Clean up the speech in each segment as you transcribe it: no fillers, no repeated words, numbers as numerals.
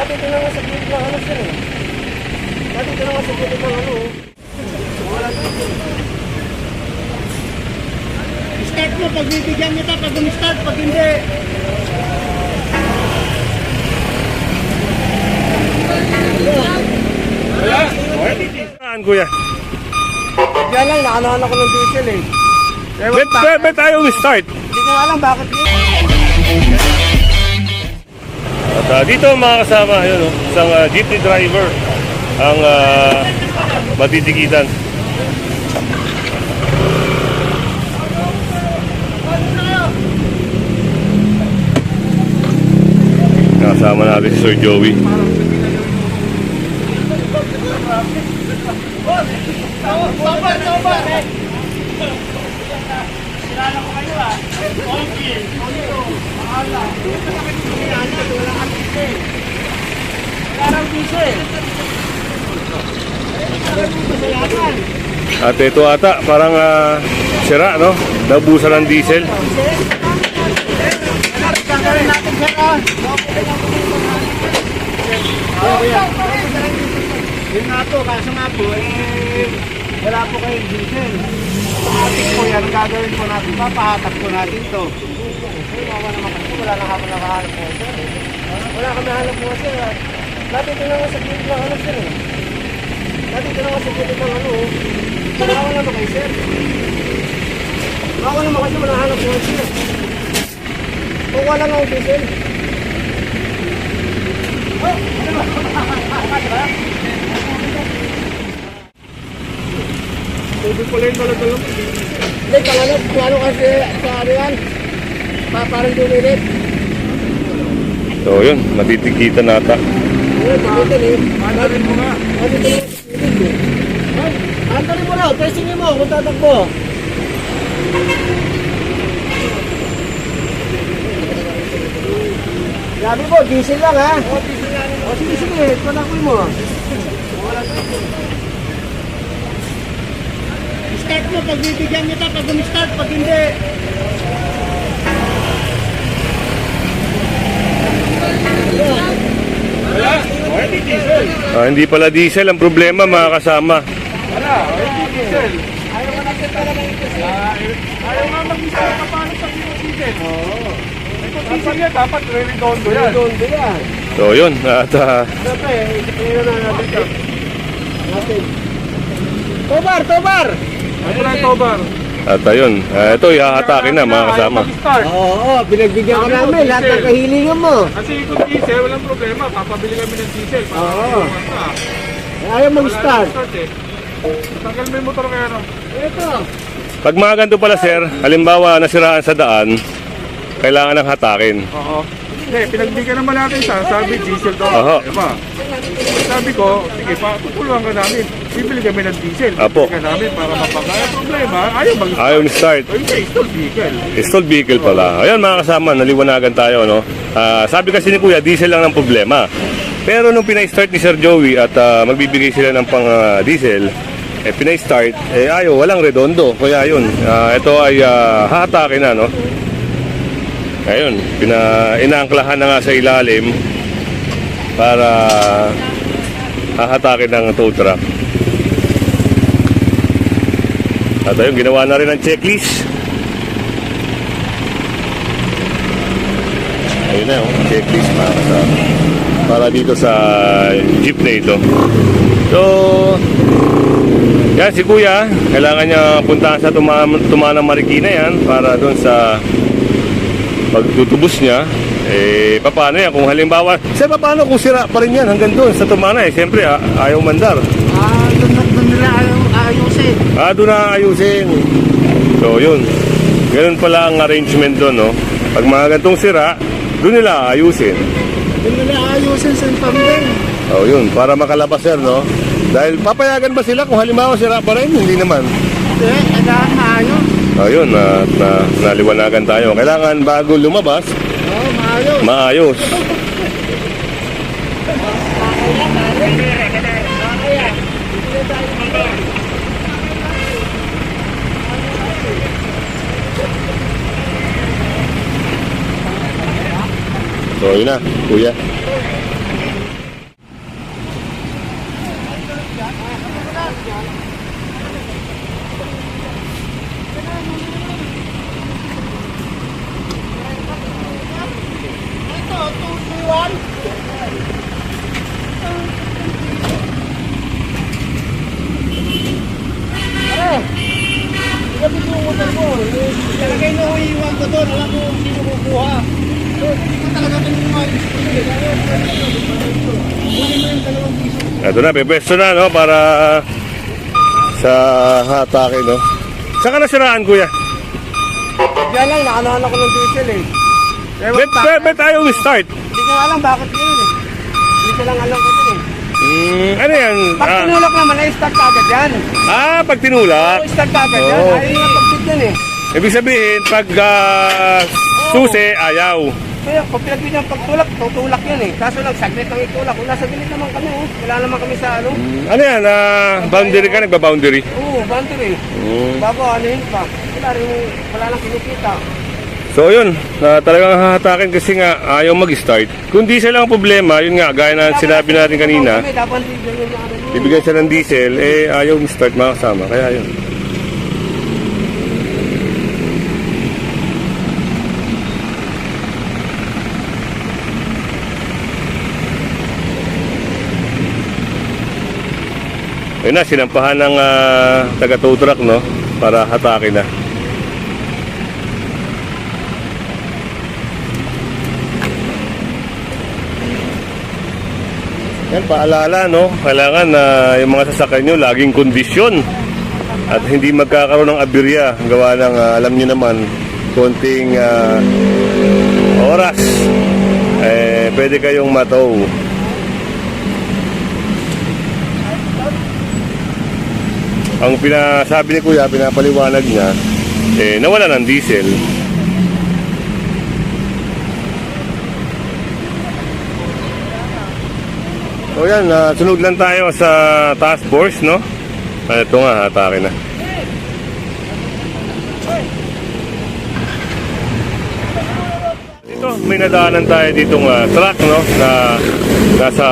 Dati ito na nga sa gilid ng ano sir eh. Dati ito na nga sa gilid ng ano oh. Wala dito. Start mo, pag bibigyan kita, pag start, pag hindi. Wala? Saan kuya? Diyan lang, nakanahan ako ng diesel eh. Bet tayo start. Hindi ko alam bakit dito. At dito mga kasama, yun, oh, isang jeepney driver ang matitikitan. Kasama natin si Sir Joey. Sinala ko kayo ah. Okay. Mahala. Wala kang diesel. Wala kang diesel. At ito ata, parang sira, no? Naubusan ng diesel. Gagawin natin sir ah. Yun nga po, kaso nga po, wala po kayong diesel. Automatic po yan, gagawin po natin, papahatak po natin to. Wawa naman kasi, wala na kami nakahanap po sir. Wala kami hanap po sir. Dati ito na nga sa gilid ng ano sir eh. Dati ito na nga sa gilid ng ano oh. Wawa naman kayo sir. Wawa naman kasi, wala hanap po sir. Kung wala nga ang diesel. Oh, ano ba? Tubig pala yung talagalong. Hindi, kalanap. Ano kasi sa ano yan? Parang dumilit. So yun, matitikitan nata. Ano, dumilit eh. Andarin mo nga. Ano dito lang sa dumilit eh. Andarin mo na, testingin mo kung tatakbo. Sabi mo, diesel lang ha? O, diesel lang. O, sige, sige. Panakoy mo. Start mo, pag bibigyan kita, pag start, pag hindi. Wala? O, hindi diesel. Hindi pala diesel ang problema mga kasama. Wala? O, hindi diesel. Ayaw ka natin para lang ito siya. Ayaw nga mag-isa ka paano sa diesel. Oo. Kung diesel yan, dapat re-redondo yan. Dondo yan. So yun, at Siyempre, tingnan na natin ito. Natin. Tobar, Tobar! Ano na yung tobar? ayun, ito ihahatakin na mga kasama. Mag-start. Oo, pinagbigyan ka namin. Lahat ng kahilingan mo. Kasi kung diesel, walang problema. Papabili kami ng diesel. Oo. Ayaw mag-start. Tanggal mo yung motor kaya no? Ito. Pag mga ganito pala sir, halimbawa nasiraan sa daan, kailangan ng hatakin. Oo. Hindi, pinagbigyan naman natin siya. Sabi diesel daw. Aha. Diba? Sabi ko, sige pa, tutulungan ka namin. Bibili kami ng diesel. Apo. Bibili ka namin para mapagaya problema. Ayaw mag-start. Ayaw ni-start. O hindi, stall vehicle. Stalled vehicle pala. Ayun mga kasama, naliwanagan tayo, no? Sabi kasi ni Kuya, diesel lang ng problema. Pero nung pinay-start ni Sir Joey at magbibigay sila ng pang diesel, pinay-start, ayaw, walang redondo. Kaya yun, ito ay hahatakin na, no? Ayun, inaangklahan na nga sa ilalim para hahatakin ng tow truck. At ayun, ginawa na rin ang checklist. Ayun na yung checklist para dito sa jeep na ito. So, yan si Kuya, kailangan niya puntahan sa Tumanang Marikina yan para doon sa pagtutubos niya. Paano yan? Kung halimbawa, paano kung sira pa rin yan hanggang doon sa Tumana siyempre ayaw mandar. Doon nila ayusin. Doon na ayusin. So yun, ganun pala ang arrangement doon, no? Pag mga gantong sira, doon nila ayusin. Doon nila ayusin sa pambing. Yun, para makalabas sir, no? Dahil papayagan ba sila kung halimbawa sira pa rin? Hindi naman. Hindi, kailangan maayos. Yun, naliwanagan tayo. Kailangan bago lumabas, Oo, maayos. maayos. So yun na, Kuya. Talaga yung iiwan ko doon. Alam ko kung sino kukuha. Hindi talaga pinuha. Ito na, pepesto na, no? Para sa hatake, no? Saan ka nasiraan, kuya? Diyan lang, nakanahan ako ng diesel eh. Bet tayo start. Hindi ko alam bakit yun eh. Hindi ko lang alam ko yun eh. Ano yan? Pag tinulak naman, ay-start ka agad yan. Pag tinulak. Oo, start ka agad yan. Oo. Ayaw nga pag-fit yan eh. Ibig sabihin, pag susi, ayaw. Kaya pag pinagbigyan pagtulak, tutulak yan eh. Kaso lang, saglit lang itulak. Kung nasa gilid naman kami oh. Wala naman kami sa ano. Ano yan? Boundary ka? Nagba-boundary? Oo, boundary. Bago, ano yun pa. Wala lang kinikita. So yun, talagang hahatakin kasi nga ayaw mag-start. Kung diesel lang ang problema, yun nga, gaya na sinabi natin kanina, bibigyan siya ng diesel, ayaw mag-start mga kasama. Kaya yun. Ayun na, sinampahan ng taga-tow truck, no? Para hatakin na. Yan, paalala, no? Kailangan na yung mga sasakyan nyo laging kondisyon at hindi magkakaroon ng aberya. Gawa ng, alam nyo naman, konting oras, pwede kayong matow. Ang pinasabi ni Kuya, pinapaliwanag niya, nawala ng diesel. So yan, sunod lang tayo sa task force, no? Ito nga, hatake na. Ito, may nadaanan tayo ditong truck, no? Na nasa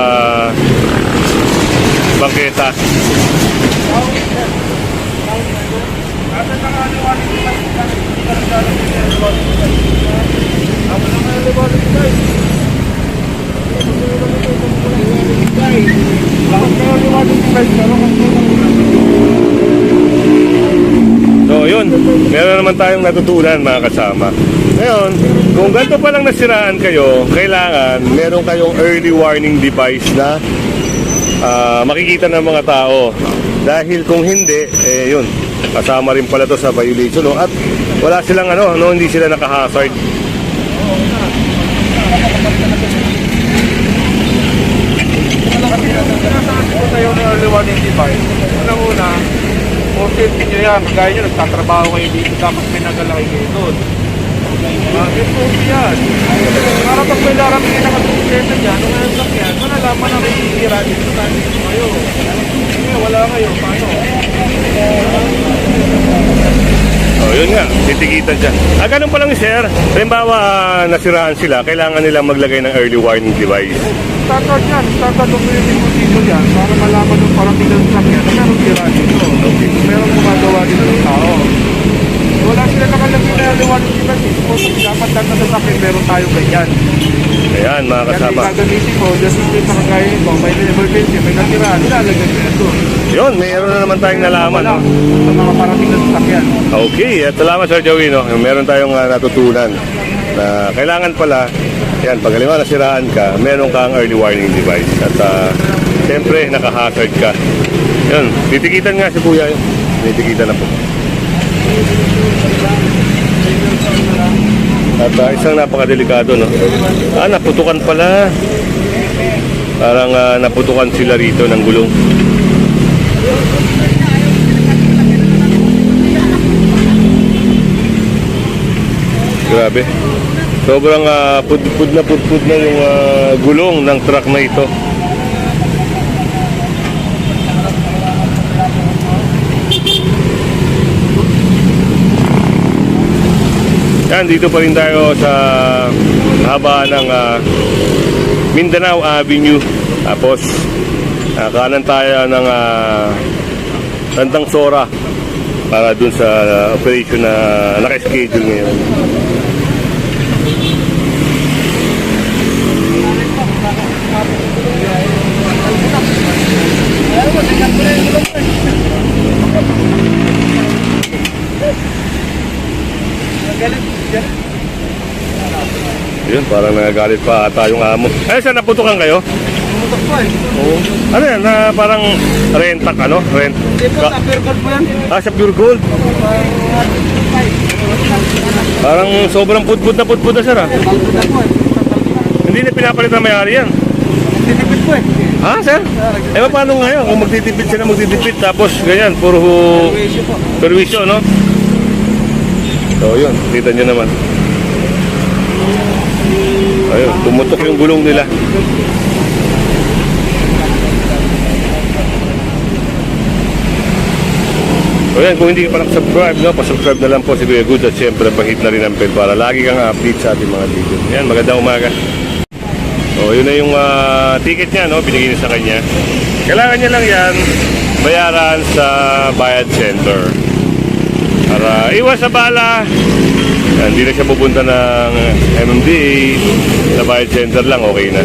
bangketa. So yun, meron naman tayong natutunan mga kasama. Ngayon, kung ganito palang nasiraan kayo, kailangan meron kayong early warning device na makikita ng mga tao. Dahil kung hindi, yun, kasama rin pala to sa violation, no? At wala silang hindi sila naka-hazard. Sinasabi ko tayo ng early warning device. Una-una, kung safety nyo yan, kagaya nyo, nagtatrabaho kayo dito, dapat may nagalaki kayo doon. SOP yan. Para pag may laramingin na kasukseta dyan, nung ngayon lang yan, malalaman na may hihira dito tayo kayo. Wala kayo, paano? Yun nga, titikitan siya. Ganun pa lang sir. Halimbawa, nasiraan sila, kailangan nilang maglagay ng early warning device. Standard yan, standard operating procedure yan, para malaman ng parating ng truck yan, na meron hira dito. Meron gumagawa dito ng tao. Wala sila nakalagay na liwanag sila dito. Dapat lang na sa akin, meron tayo ganyan. Ayan, mga kasama. Yan yung gagamitin ko, just in case na kagaya nito, may emergency, may natira, nilalagay ko yan doon. Yun, mayroon na naman tayong nalaman. Wala, sa mga parating na sasakyan. Okay, at salamat Sir Joey, no? Meron tayong natutunan na kailangan pala, yan, pag halimbawa nasiraan ka, meron kang early warning device. At siyempre, naka-hazard ka. Yun, titikitan nga si Kuya. Titikitan na po. At isang napakadelikado, no? Naputukan pala. Parang naputukan sila rito ng gulong. Grabe. Sobrang pudpud na yung gulong ng truck na ito. Yan, dito pa rin tayo sa haba ng Mindanao Avenue. Tapos kanan tayo ng Tandang Sora para dun sa operation na naka-schedule ngayon. Parang nagagalit pa ata yung amo. Ay, saan naputukan kayo? Pumutok po eh. Oo. Ano yan? Na parang rentak, ano? Rent. Hindi po, sa pure gold po yan. Sa Pure Gold. Parang sobrang putput na sir, ah. Pagod na po eh. Hindi na pinapalit na may-ari yan. Tinipid po eh. Ha, sir? Eh, paano ngayon? Kung magtitipid sila, magtitipid, tapos ganyan, puro Issue po. perwisyo, no? So, yun. Kita nyo naman. Ayun, pumutok yung gulong nila. So yan, kung hindi ka pa nakasubscribe, no, pasubscribe na lang po si Kuya Goods at syempre pahit na rin ang bell para lagi kang update sa ating mga video. Yan, magandang umaga. So yun na yung ticket niya, no, binigay niya sa kanya. Kailangan niya lang yan bayaran sa Bayad Center. Para iwas sa bala, hindi na siya pupunta ng MMDA, sa Bayad Center lang, okay na.